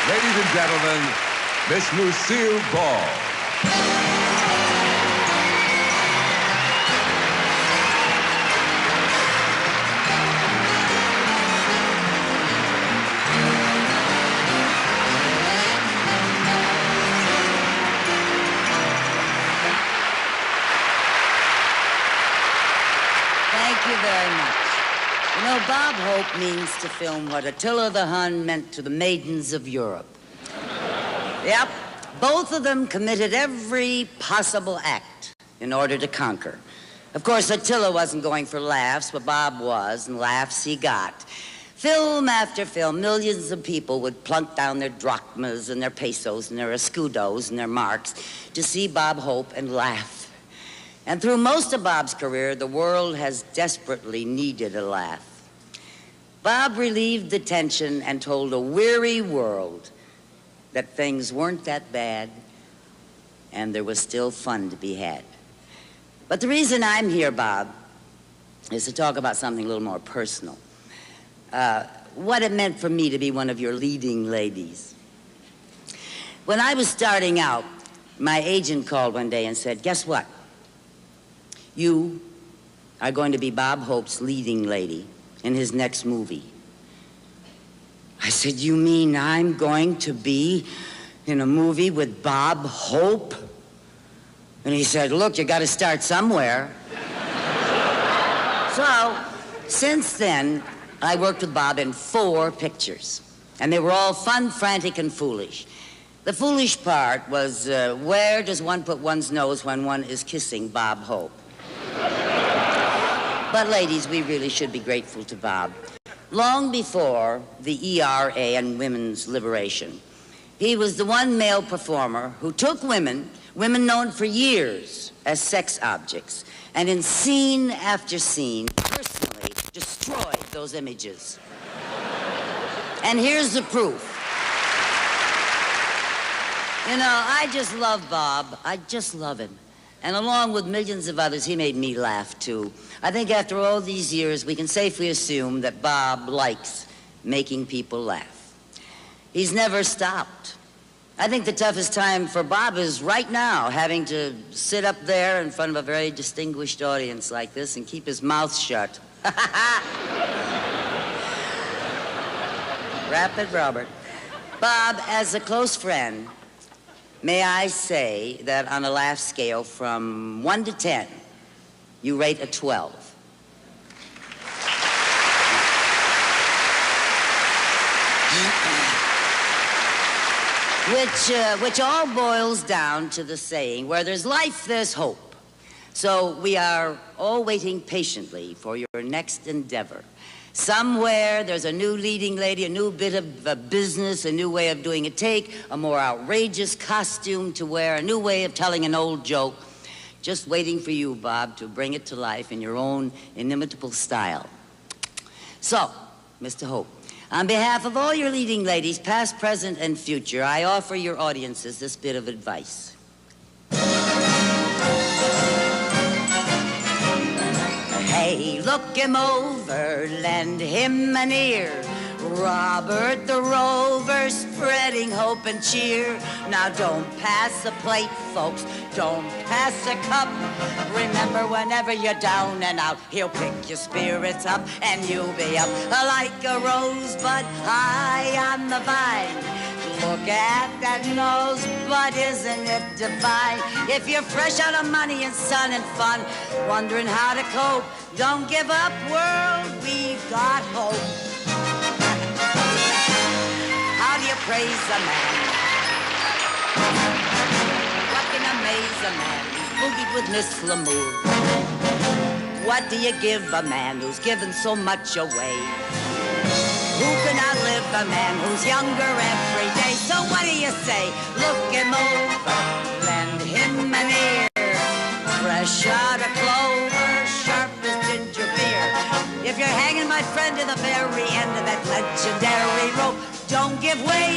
Ladies and gentlemen, Miss Lucille Ball. Thank you very much. You know, Bob Hope means to film what Attila the Hun meant to the maidens of Europe. Yep, both of them committed every possible act in order to conquer. Of course, Attila wasn't going for laughs, but Bob was, and laughs he got. Film after film, millions of people would plunk down their drachmas and their pesos and their escudos and their marks to see Bob Hope and laugh. And through most of Bob's career, the world has desperately needed a laugh. Bob relieved the tension and told a weary world that things weren't that bad and there was still fun to be had. But the reason I'm here, Bob, is to talk about something a little more personal. What it meant for me to be one of your leading ladies. When I was starting out, my agent called one day and said, "Guess what? You are going to be Bob Hope's leading lady in his next movie." I said, "You mean I'm going to be in a movie with Bob Hope?" And he said, "Look, you got to start somewhere." So, since then, I worked with Bob in 4 pictures, and they were all fun, frantic, and foolish. The foolish part was, where does one put one's nose when one is kissing Bob Hope? But ladies, we really should be grateful to Bob. Long before the ERA and women's liberation, he was the one male performer who took women known for years as sex objects, and in scene after scene, personally destroyed those images. And here's the proof. You know, I just love Bob. I just love him. And along with millions of others, he made me laugh, too. I think after all these years, we can safely assume that Bob likes making people laugh. He's never stopped. I think the toughest time for Bob is right now, having to sit up there in front of a very distinguished audience like this and keep his mouth shut. Rapid Robert. Bob, as a close friend, may I say that on a laugh scale from 1 to 10, you rate a 12. Which all boils down to the saying, where there's life, there's hope. So we are all waiting patiently for your next endeavor. Somewhere there's a new leading lady, a new bit of business, a new way of doing a take, a more outrageous costume to wear, a new way of telling an old joke. Just waiting for you, Bob, to bring it to life in your own inimitable style. So, Mr. Hope, on behalf of all your leading ladies, past, present, and future, I offer your audiences this bit of advice. Hey, look him over, lend him an ear. Robert the Rover, spreading hope and cheer. Now don't pass a plate, folks, don't pass a cup. Remember, whenever you're down and out, he'll pick your spirits up, and you'll be up like a rosebud high on the vine. Look at that nose, but isn't it divine? If you're fresh out of money and sun and fun, wondering how to cope, don't give up, world, we've got hope. How do you praise a man? What can amaze a man who's boogied with Miss Lamour? What do you give a man who's given so much away? Who can outlive a man who's younger every day? So what do you say? Look him over, lend him an ear. Fresh out of clover, sharp as ginger beer. If you're hanging, my friend, to the very end of that legendary rope, don't give way.